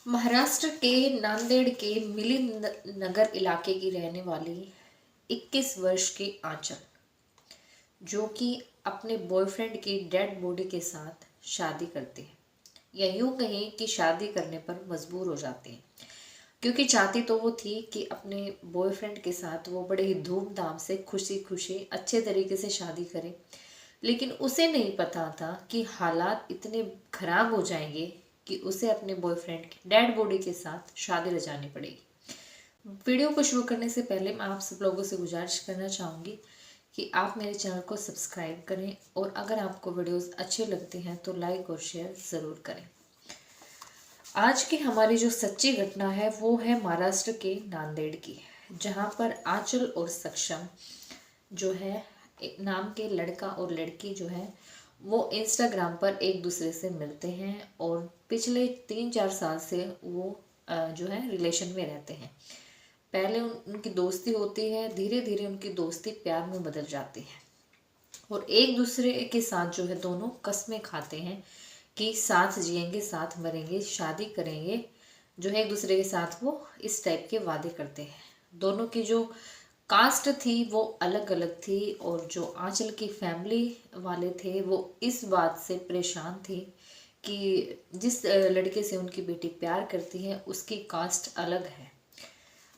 महाराष्ट्र के नांदेड़ के मिलिंद नगर इलाके की रहने वाली 21 वर्ष की आंचल, जो कि अपने बॉयफ्रेंड की डेड बॉडी के साथ शादी करती है, या यूं कहें कि शादी करने पर मजबूर हो जाती है। क्योंकि चाहती तो वो थी कि अपने बॉयफ्रेंड के साथ वो बड़े ही धूमधाम से खुशी खुशी अच्छे तरीके से शादी करे, लेकिन उसे नहीं पता था कि हालात इतने खराब हो जाएंगे कि उसे अपने बॉयफ्रेंड की डेड बॉडी के साथ शादी रचानी पड़ेगी। वीडियो को शुरू करने से पहले मैं आप सब लोगों से गुजारिश करना चाहूँगी कि आप मेरे चैनल को सब्सक्राइब करें, और अगर आपको वीडियोस अच्छे लगते हैं तो लाइक और शेयर ज़रूर करें। आज की हमारी जो सच्ची घटना है वो है महाराष्ट्र के नांदेड़ की, जहाँ पर आंचल और सक्षम जो है, एक नाम के लड़का और लड़की जो है, वो इंस्टाग्राम पर एक दूसरे से मिलते हैं और पिछले 3-4 साल से वो जो है रिलेशन में रहते हैं। पहले उनकी दोस्ती होती है, धीरे धीरे उनकी दोस्ती प्यार में बदल जाती है, और एक दूसरे के साथ जो है दोनों कस्में खाते हैं कि साथ जिएंगे, साथ मरेंगे, शादी करेंगे, जो है एक दूसरे के साथ वो इस टाइप के वादे करते हैं। दोनों की जो कास्ट थी वो अलग अलग थी, और जो आंचल की फैमिली वाले थे वो इस बात से परेशान थे कि जिस लड़के से उनकी बेटी प्यार करती है उसकी कास्ट अलग है,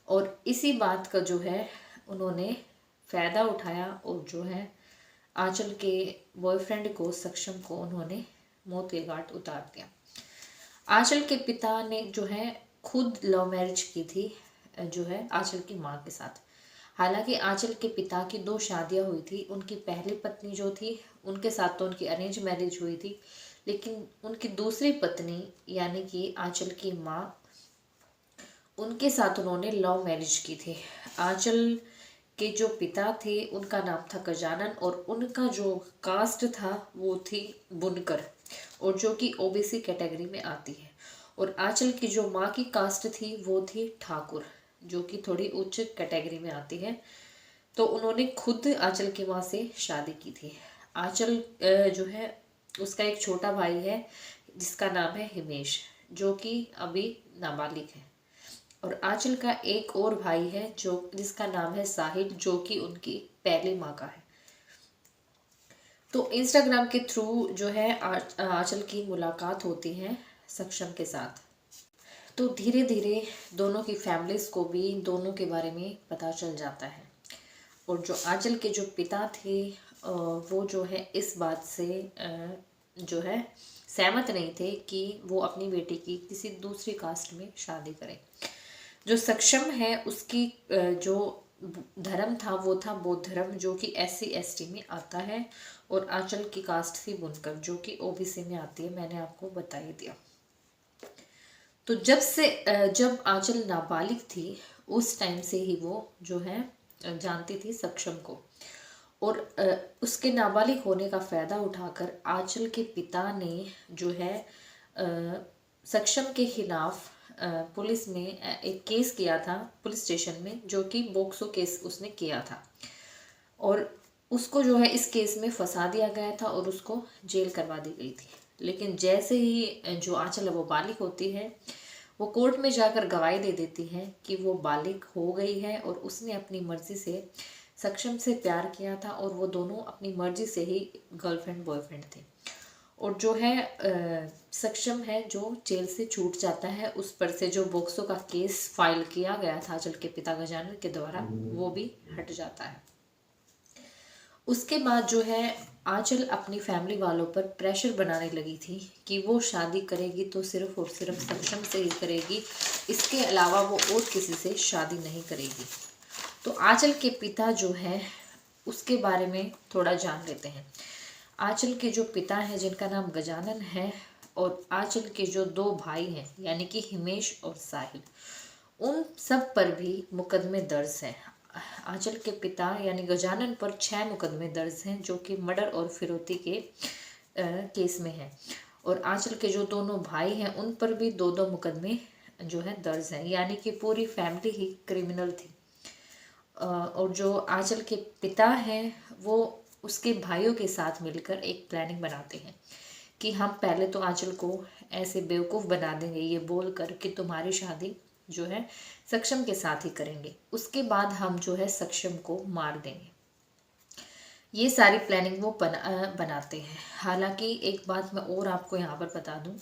और इसी बात का जो है उन्होंने फ़ायदा उठाया और जो है आंचल के बॉयफ्रेंड को, सक्षम को, उन्होंने मौत के घाट उतार दिया। आंचल के पिता ने जो है खुद लव मैरिज की थी, जो है आंचल की माँ के साथ। हालांकि आंचल के पिता की 2 शादियां हुई थी। उनकी पहली पत्नी जो थी उनके साथ तो उनकी अरेंज मैरिज हुई थी, लेकिन उनकी दूसरी पत्नी यानी कि आंचल की माँ, उनके साथ उन्होंने लव मैरिज की थी। आंचल के जो पिता थे उनका नाम था गजानन, और उनका जो कास्ट था वो थी बुनकर, और जो कि ओबीसी कैटेगरी में आती है। और आंचल की जो माँ की कास्ट थी वो थी ठाकुर, जो कि थोड़ी उच्च कैटेगरी में आती है। तो उन्होंने खुद आंचल की माँ से शादी की थी। आंचल जो है उसका एक छोटा भाई है जिसका नाम है हिमेश, जो कि अभी नाबालिग है। और आंचल का एक और भाई है जो जिसका नाम है साहिल, जो कि उनकी पहली माँ का है। तो इंस्टाग्राम के थ्रू जो है आंचल की मुलाकात होती है सक्षम के साथ। तो धीरे धीरे दोनों की फैमिलीज को भी दोनों के बारे में पता चल जाता है, और जो आंचल के जो पिता थे वो जो है इस बात से जो है सहमत नहीं थे कि वो अपनी बेटी की किसी दूसरी कास्ट में शादी करें। जो सक्षम है उसकी जो धर्म था वो था बौद्ध धर्म, जो कि SC ST में आता है, और आंचल की कास्ट थी बुनकर, जो कि OBC में आती है। मैंने आपको बता ही दिया। तो जब आंचल नाबालिग थी उस टाइम से ही वो जो है जानती थी सक्षम को, और उसके नाबालिग होने का फ़ायदा उठाकर आंचल के पिता ने जो है सक्षम के खिलाफ पुलिस में एक केस किया था, पुलिस स्टेशन में, जो कि बोक्सो केस उसने किया था, और उसको जो है इस केस में फंसा दिया गया था और उसको जेल करवा दी गई थी। लेकिन जैसे ही जो आंचल वो बालिग होती है, वो कोर्ट में जाकर गवाही दे देती है कि वो बालिग हो गई है और उसने अपनी मर्जी से सक्षम से प्यार किया था, और वो दोनों अपनी मर्जी से ही गर्लफ्रेंड बॉयफ्रेंड थे। और जो है सक्षम है जो जेल से छूट जाता है, उस पर से जो बोक्सो का केस फाइल किया गया था आंचल के पिता गजानन के द्वारा, वो भी हट जाता है। उसके बाद जो है आंचल अपनी फैमिली वालों पर प्रेशर बनाने लगी थी कि वो शादी करेगी तो सिर्फ और सिर्फ सक्षम से ही करेगी, इसके अलावा वो और किसी से शादी नहीं करेगी। तो आंचल के पिता जो है उसके बारे में थोड़ा जान लेते हैं। आंचल के जो पिता हैं जिनका नाम गजानन है, और आंचल के जो 2 भाई हैं यानी कि हिमेश और साहिल, उन सब पर भी मुकदमे दर्ज हैं। आंचल के पिता यानी गजानन पर 6 मुकदमे दर्ज हैं, जो कि मर्डर और फिरौती के केस में हैं। और आंचल के जो दोनों भाई हैं उन पर भी 2-2 मुकदमे जो है दर्ज हैं, यानी कि पूरी फैमिली ही क्रिमिनल थी। और जो आंचल के पिता हैं वो उसके भाइयों के साथ मिलकर एक प्लानिंग बनाते हैं कि हम पहले तो आंचल को ऐसे बेवकूफ़ बना देंगे ये बोल कर कि तुम्हारी शादी जो है सक्षम के साथ ही करेंगे, उसके बाद हम जो है सक्षम को मार देंगे। ये सारी प्लानिंग वो बनाते हैं। हालांकि एक बात मैं और आपको यहाँ पर बता दूं,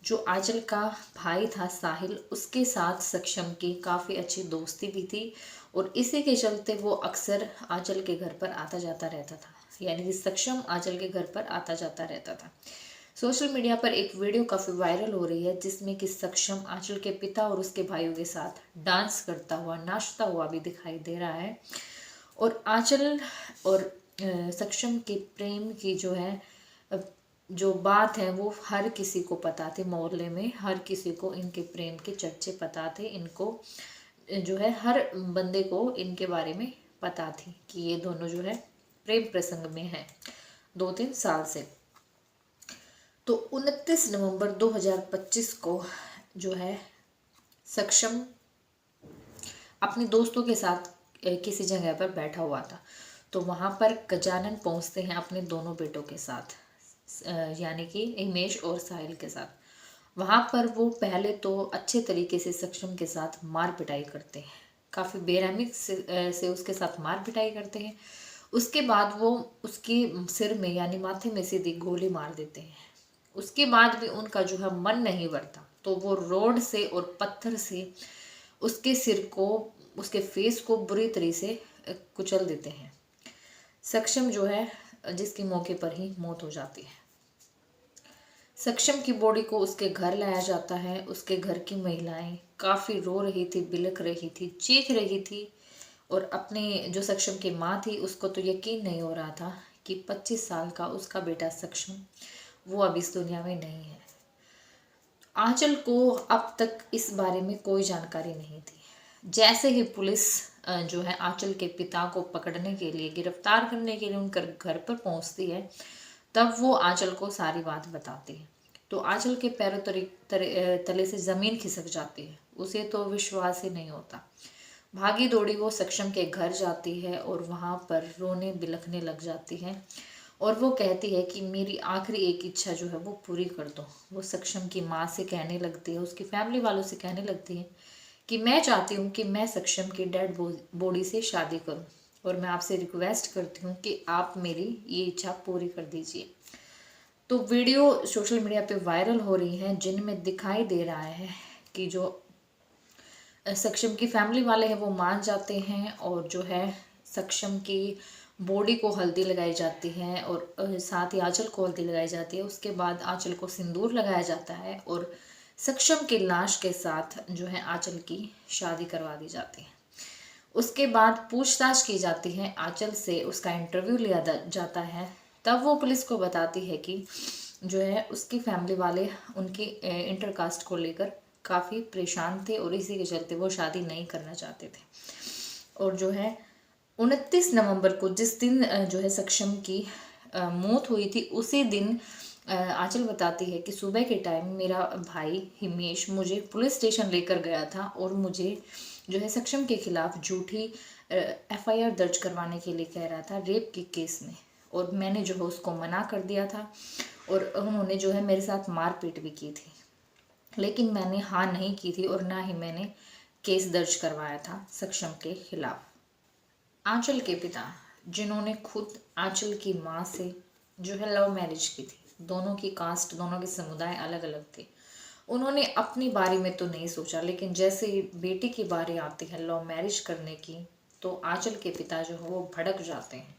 जो आंचल का भाई था साहिल, उसके साथ सक्षम की काफ़ी अच्छी दोस्ती भी थी और इसी के चलते वो अक्सर आंचल के घर पर आता जाता रहता था, यानी कि सक्षम आंचल के घर पर आता जाता रहता था। सोशल मीडिया पर एक वीडियो काफ़ी वायरल हो रही है जिसमें कि सक्षम आंचल के पिता और उसके भाइयों के साथ डांस करता हुआ, नाचता हुआ भी दिखाई दे रहा है। और आंचल और सक्षम के प्रेम की जो है जो बात है वो हर किसी को पता थी, मोहल्ले में हर किसी को इनके प्रेम के चर्चे पता थे। इनको जो है हर बंदे को इनके बारे में पता थी कि ये दोनों जो है प्रेम प्रसंग में हैं 2-3 साल से। तो 29 नवंबर 2025 को जो है सक्षम अपने दोस्तों के साथ किसी जगह पर बैठा हुआ था, तो वहाँ पर गजानन पहुँचते हैं अपने दोनों बेटों के साथ, यानी कि हिमेश और साहिल के साथ। वहाँ पर वो पहले तो अच्छे तरीके से सक्षम के साथ मार पिटाई करते हैं, काफ़ी बेरहमी से उसके साथ मार पिटाई करते हैं। उसके बाद वो उसके सिर में यानी माथे में सीधी गोली मार देते हैं। उसके बाद भी उनका जो है मन नहीं भरता, तो वो रोड से और पत्थर से उसके सिर को, उसके फेस को बुरी तरह से कुचल देते हैं। सक्षम जो है जिसकी मौके पर ही मौत हो जाती है। सक्षम की बॉडी को उसके घर लाया जाता है। उसके घर की महिलाएं काफ़ी रो रही थी, बिलख रही थी, चीख रही थी और अपने जो सक्षम की माँ थी उसको तो यकीन नहीं हो रहा था कि 25 साल का उसका बेटा सक्षम वो अब इस दुनिया में नहीं है। आंचल को अब तक इस बारे में कोई जानकारी नहीं थी। जैसे ही पुलिस जो है आंचल के पिता को पकड़ने के लिए, गिरफ्तार करने के लिए उनके घर पर पहुंचती है, तब वो आंचल को सारी बात बताती है। तो आंचल के पैरों तले से ज़मीन खिसक जाती है, उसे तो विश्वास ही नहीं होता। भागी दौड़ी वो सक्षम के घर जाती है और वहाँ पर रोने बिलखने लग जाती है और वो कहती है कि मेरी आखिरी एक इच्छा जो है वो पूरी कर दो। वो सक्षम की माँ से कहने लगती है, उसकी फैमिली वालों से कहने लगती है कि मैं चाहती हूँ कि मैं सक्षम की डेड बॉडी से शादी करूँ और मैं आपसे रिक्वेस्ट करती हूँ कि आप मेरी ये इच्छा पूरी कर दीजिए। तो वीडियो सोशल मीडिया पे वायरल हो रही हैं जिनमें दिखाई दे रहा है कि जो सक्षम की फैमिली वाले हैं वो मान जाते हैं और जो है सक्षम की बॉडी को हल्दी लगाई जाती है और साथ ही आंचल को हल्दी लगाई जाती है। उसके बाद आंचल को सिंदूर लगाया जाता है और सक्षम की लाश के साथ जो है आंचल की शादी करवा दी जाती है। उसके बाद पूछताछ की जाती है आंचल से, उसका इंटरव्यू लिया जाता है। तब वो पुलिस को बताती है कि जो है उसकी फैमिली वाले उनकी इंटरकास्ट को लेकर काफ़ी परेशान थे और इसी के चलते वो शादी नहीं करना चाहते थे। और जो है 29 नवंबर को जिस दिन जो है सक्षम की मौत हुई थी, उसी दिन आंचल बताती है कि सुबह के टाइम मेरा भाई हिमेश मुझे पुलिस स्टेशन लेकर गया था और मुझे जो है सक्षम के खिलाफ झूठी FIR दर्ज करवाने के लिए कह रहा था रेप के केस में, और मैंने जो है उसको मना कर दिया था और उन्होंने जो है मेरे साथ मारपीट भी की थी, लेकिन मैंने हाँ नहीं की थी और ना ही मैंने केस दर्ज करवाया था सक्षम के खिलाफ। आंचल के पिता, जिन्होंने खुद आंचल की माँ से जो है लव मैरिज की थी, दोनों की कास्ट, दोनों के समुदाय अलग अलग थे, उन्होंने अपनी बारी में तो नहीं सोचा, लेकिन जैसे ही बेटी की बारी आती है लव मैरिज करने की, तो आंचल के पिता जो है वो भड़क जाते हैं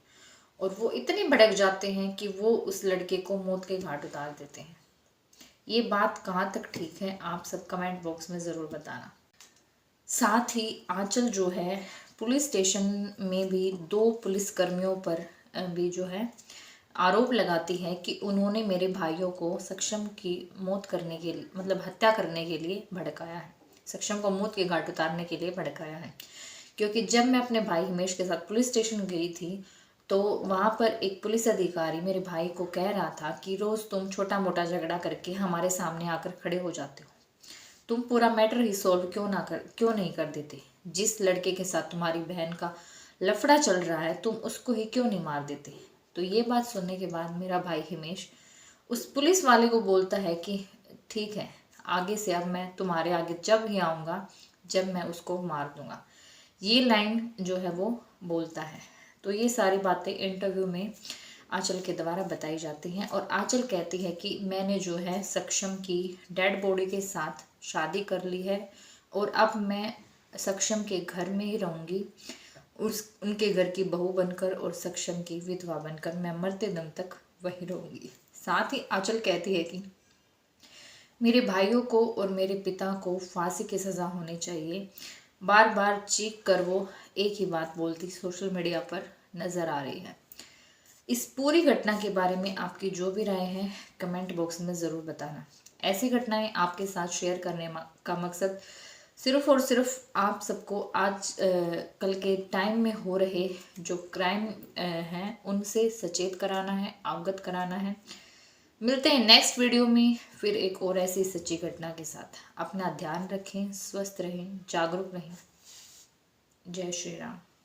और वो इतने भड़क जाते हैं कि वो उस लड़के को मौत के घाट उतार देते हैं। ये बात कहाँ तक ठीक है आप सब कमेंट बॉक्स में ज़रूर बताना। साथ ही आंचल जो है पुलिस स्टेशन में भी 2 पुलिसकर्मियों पर भी जो है आरोप लगाती है कि उन्होंने मेरे भाइयों को सक्षम की मौत करने के लिए, मतलब हत्या करने के लिए भड़काया है, सक्षम को मौत के घाट उतारने के लिए भड़काया है। क्योंकि जब मैं अपने भाई हिमेश के साथ पुलिस स्टेशन गई थी तो वहाँ पर एक पुलिस अधिकारी मेरे भाई को कह रहा था कि रोज़ तुम छोटा मोटा झगड़ा करके हमारे सामने आकर खड़े हो जाते हो, तुम पूरा मैटर ही सॉल्व क्यों नहीं कर देते। जिस लड़के के साथ तुम्हारी बहन का लफड़ा चल रहा है तुम उसको ही क्यों नहीं मार देते। तो ये बात सुनने के बाद मेरा भाई हिमेश उस पुलिस वाले को बोलता है कि ठीक है, आगे से अब मैं तुम्हारे आगे जब भी आऊँगा, जब मैं उसको मार दूंगा। ये लाइन जो है वो बोलता है। तो ये सारी बातें इंटरव्यू में आंचल के द्वारा बताई जाती हैं और आंचल कहती है कि मैंने जो है सक्षम की डेड बॉडी के साथ शादी कर ली है और अब मैं सक्षम के घर में ही रहूँगी, उनके घर की बहू बनकर और सक्षम की विधवा बनकर मैं मरते दम तक वही रहूँगी। साथ ही आंचल कहती है कि मेरे भाइयों को और मेरे पिता को फांसी की सज़ा होनी चाहिए। बार बार चीख कर वो एक ही बात बोलती सोशल मीडिया पर नज़र आ रही है। इस पूरी घटना के बारे में आपकी जो भी राय है कमेंट बॉक्स में ज़रूर बताना। ऐसी घटनाएं आपके साथ शेयर करने का मकसद सिर्फ और सिर्फ आप सबको आज कल के टाइम में हो रहे जो क्राइम हैं उनसे सचेत कराना है, अवगत कराना है। मिलते हैं नेक्स्ट वीडियो में फिर एक और ऐसी सच्ची घटना के साथ। अपना ध्यान रखें, स्वस्थ रहें, जागरूक रहें। जय श्री राम।